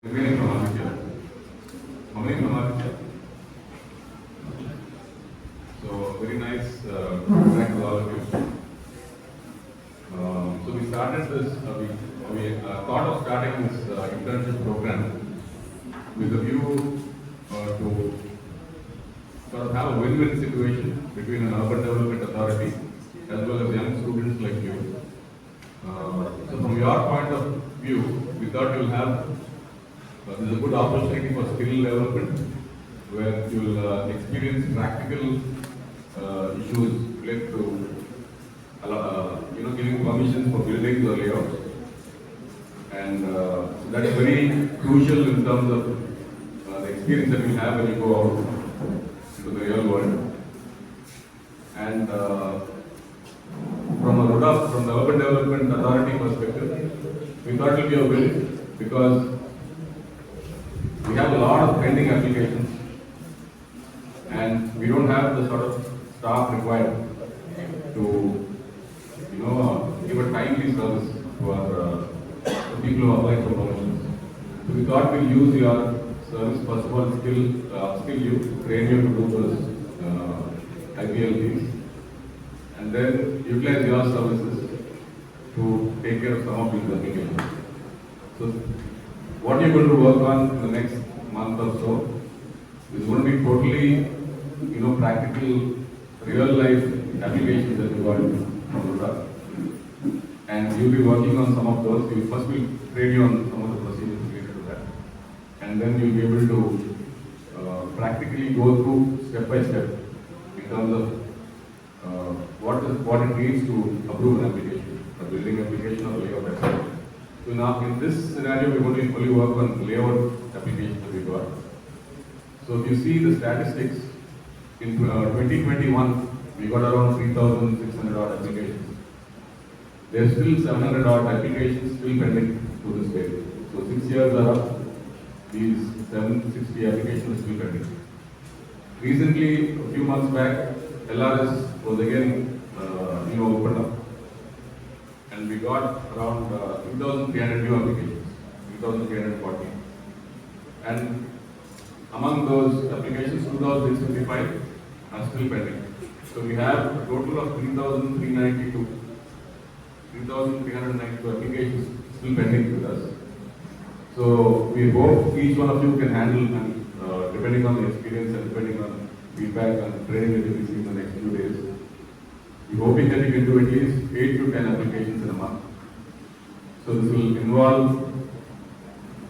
Remaining from Aditya. How many from Aditya? So very nice. Thank you all of you. So we started this. We thought of starting this internship program with a view to sort of have a win-win situation between an urban development authority as well as young students like you. So from your point of view, we thought you'll have this is a good opportunity for skill development where you'll experience practical issues related to giving permissions for buildings or layouts, and that is very crucial in terms of the experience that you have when you go out into the real world. And from the Urban Development Authority perspective, we thought it would be a win because we have a lot of pending applications and we don't have the sort of staff required to give a timely service for people who apply for promotions. So we thought we'll use your service, first of all, upskill you, train you to do those IPLPs, and then utilize your services to take care of some of these applications. So what you're going to work on in the next month or so is going to be totally, practical, real life applications that you got from Ruta. And you'll be working on some of those. We first will train you on some of the procedures related to that. And then you'll be able to practically go through step by step in terms of what it means to approve an application, a building application or layout application. So now in this scenario, we're going to fully work on layout applications that we got. So if you see the statistics, in 2021, we got around 3,600 odd applications. There's still 700 odd applications still pending to this day. So 6 years are up, these 760 applications are still pending. Recently, a few months back, LRS was again opened up, and we got around 2,300 new applications, 2,340. And among those applications, 2,655 are still pending. So we have a total of 3,392 applications still pending with us. So we hope each one of you can handle, and depending on the experience and depending on feedback and training that you will see in the next few days, we're hoping that you can do at least 8 to 10 applications in a month. So this will involve,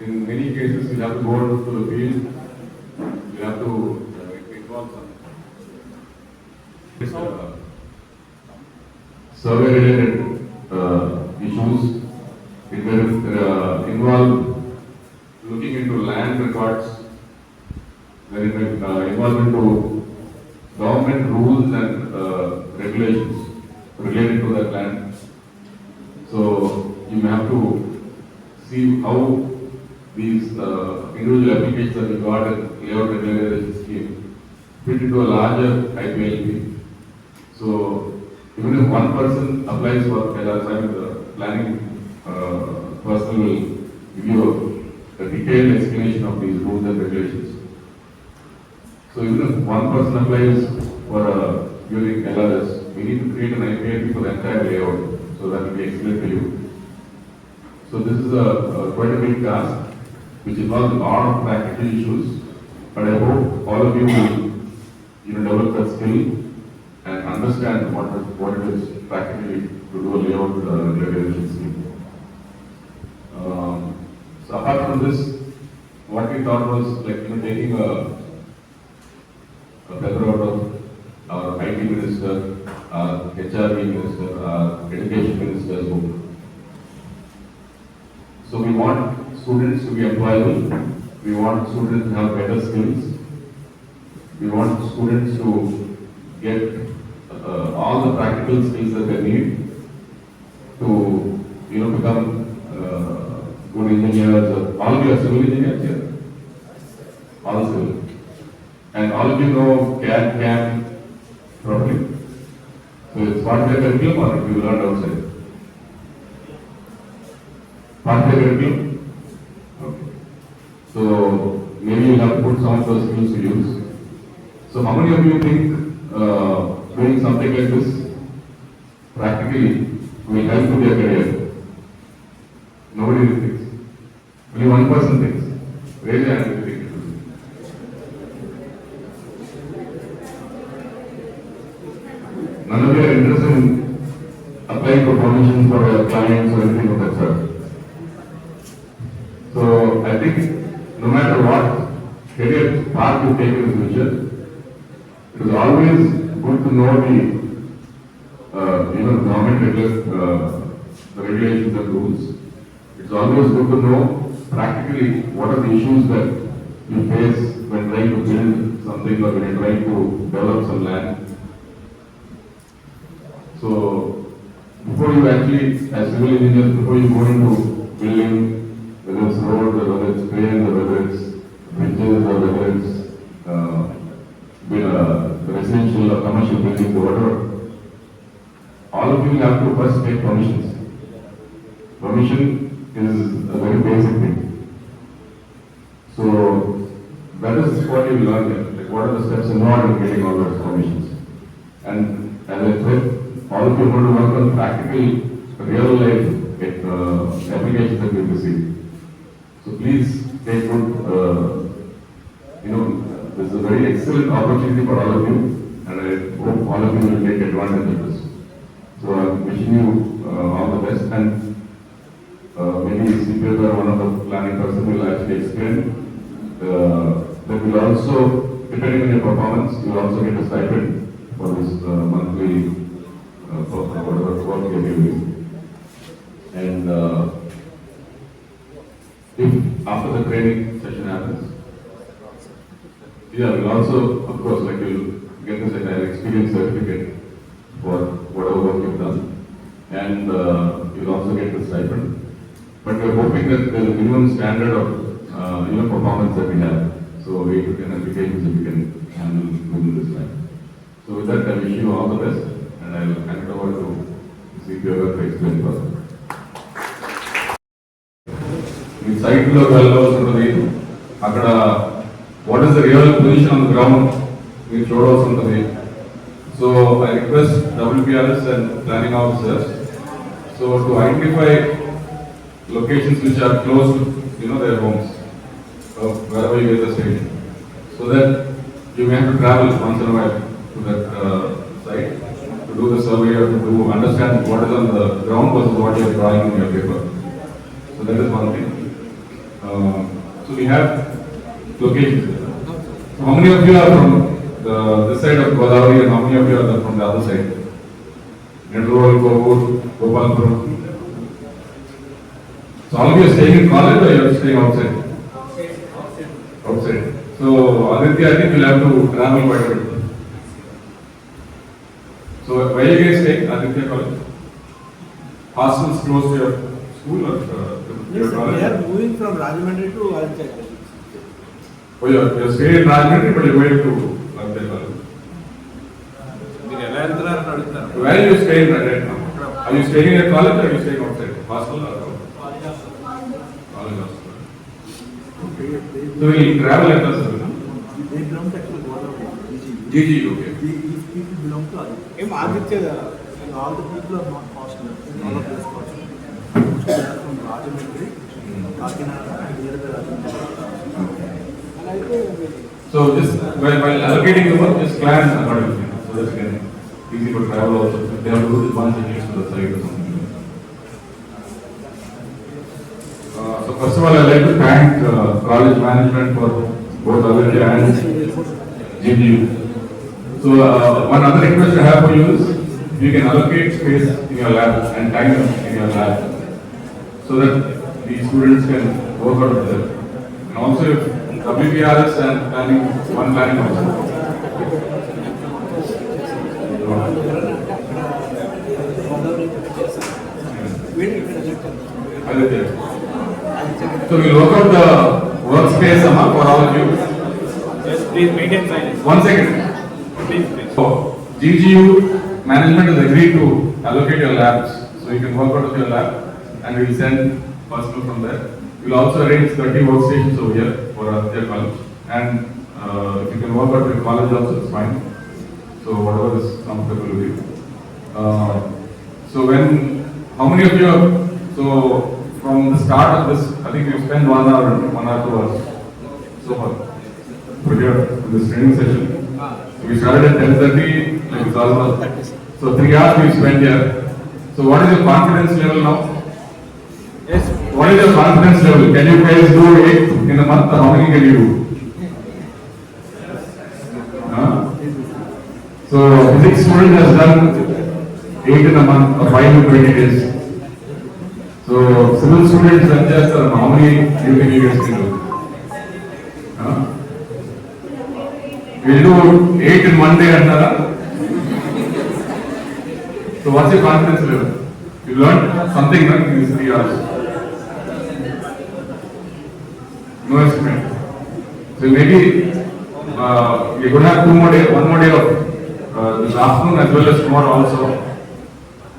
in many cases, you'll have to go out to the field, you have to involve some survey-related issues. It will involve looking into land records, where it will involve into government rules and regulations related to that land. So you may have to see how these individual applications that we got in layout regularization scheme fit into a larger IPLP. So even if one person applies for LRS, the planning person will give you a detailed explanation of these rules and regulations. So even if one person applies for using LRS, we need to create an IPLP for the entire layout, so that will be explained to you. So this is quite a big task, which involves a lot of practical issues, but I hope all of you will develop that skill and understand what it is practically to do a layout regularization scheme. So apart from this, what we thought was taking a feather out of our IT minister, our HRD minister, our education minister's book. So we want students to be employable, we want students to have better skills, we want students to get all the practical skills that they need to become good engineers. All of you are civil engineers here? All civil. And all of you know CAD, CAM properly. So it's part of the curriculum or you learned outside? Part of the curriculum? Okay. So maybe you'll have to put some of those skills to use. So how many of you think doing something like this practically will help to their career? Nobody thinks. Only one person thinks. Raise your hand if you think it will. None of you are interested in applying for permissions for your clients or anything of that sort. So I think no matter what career path you take in the future, it is always good to know the government the regulations and rules. It's always good to know practically what are the issues that you face when trying to build something or when you're trying to develop some land. So before you actually, as civil engineers, before you go into building, whether it's roads or whether it's cranes or whether it's bridges or whether it's residential or commercial buildings or whatever, all of you will have to first take permissions. Permission is a very basic thing. So that is what you will learn here. Like what are the steps involved in getting all those permissions. And as I said, all of you are going to work on practical, real life applications that we receive. So please take good, this is a very excellent opportunity for all of you, and I hope all of you will take advantage of this. So I'm wishing you all the best, and maybe CPL or one of the planning person will actually explain that will also, depending on your performance, you will also get a stipend for this monthly whatever work you're doing. And if after the training session happens, we'll also, of course, like you'll get this entire experience certificate for whatever work you've done, and you'll also get the stipend. But we're hoping that there's a minimum standard of performance that we have. So 8 to 10 applications that we can handle within this time. So with that, I wish you all the best, and I'll hand it over to CPO to explain further. ఈ సైట్లో వెళ్ళవలసి ఉంటుంది. అక్కడ what is the real position on the ground మీరు చూడవలసి ఉంటుంది. So I request WPRS and planning officers to identify locations which are close to their homes, wherever you get the station, so that you may have to travel once in a while to that site to do the survey or to understand what is on the ground versus what you are drawing in your paper. So that is one thing. So we have locations. So how many of you are from this side of Godavari and how many of you are from the other side? Nedrol, Kovur, Gopalpuram. So all of you are staying in college or you are staying outside? Outside. So Aditya, I think you'll have to travel quite a bit. So where are you guys staying? Aditya College? Hostels close to your school or your college? We are moving from Rajahmundry to Aditya College. Oh, you're staying in Rajahmundry, but you're going to Aditya College. Where are you staying right now? Are you staying in a college or are you staying outside? Hostel or college hostel? Okay. So we'll travel at us. They belong to actually Godavari. GG, okay. These people belong to Aditya. All the people are not hostel. All of this hostel. They are from Rajahmundry, Kakinada, and near the Rajahmundry. So just while allocating the work, just plan accordingly. So that's easy for travel also. If they have to do this once, it needs to the site or something. So first of all, I'd like to thank college management for both Aditya and GGU. So one other request I have for you is you can allocate space in your lab and time in your lab so that the students can work out of there. And also if WPRS and planning, one planning also. So we'll work out the workspace for all of you. Yes, please maintain silence. 1 second. Please. So GGU management has agreed to allocate your labs, so you can work out of your lab, and we will send personnel from there. We We'll also arrange 30 workstations over here for their college. And if you can work out your college also, it's fine. So whatever is comfortable with you. So how many of you so from the start of this, I think we've spent 1 hour, 1 or 2 hours so far for here in this training session. So we started at 10:30, like it's almost, so 3 hours we spent here. So what is your confidence level now? Yes. What is your confidence level? Can you guys do 8 in a month, or how many can you do? So physics student has done 8 in a month or 5 in 20 days. So civil students and just how many do you think you guys can do? We'll do 8 in 1 day and so what's your confidence level? You learned something in these 3 hours. No estimate. So maybe you're going to have 1 more day of this afternoon as well as tomorrow also.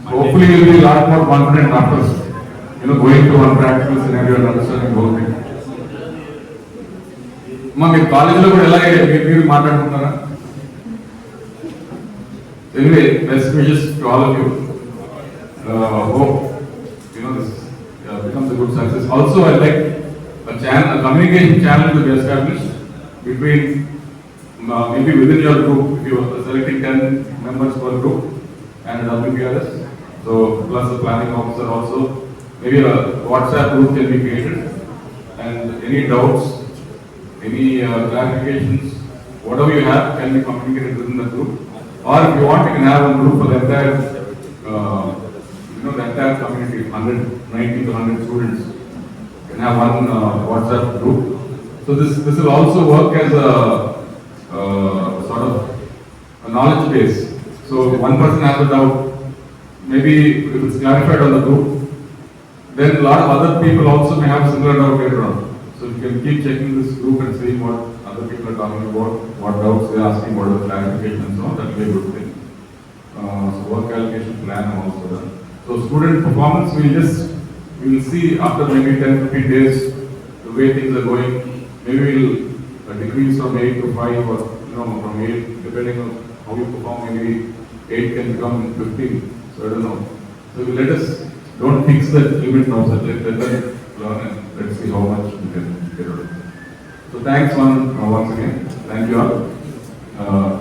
So hopefully you'll be a lot more confident after going to one practical scenario and understanding the whole thing. మీరు కాలేజీలో కూడా ఎలాగే మీరు మాట్లాడుకుంటారా? Anyway, best wishes to all of you. Hope this becomes a good success. Also, I like a communication channel to be established between maybe within your group, if you are selecting 10 members per group and WPRS. So plus the planning officer also. Maybe a WhatsApp group can be created, and any doubts, any clarifications, whatever you have can be communicated within the group. Or if you want, you can have a group for the entire, the entire community, 90 to 100 students. You can have one WhatsApp group. So this will also work as a sort of a knowledge base. So if one person has a doubt, maybe if it's clarified on the group, then a lot of other people also may have similar doubt later on. So you can keep checking this group and seeing what other people are talking about, what doubts they're asking, what are the clarifications and so on. That will be a good thing. So work allocation plan also done. So student performance, we will see after maybe 10-15 days the way things are going. Maybe we'll decrease from 8 to 5 or from 8, depending on how you perform. Maybe 8 can become 15. So I don't know. So let us don't fix the limit now. So let them learn and let's see how much we can get out of it. So thanks once again. Thank you all.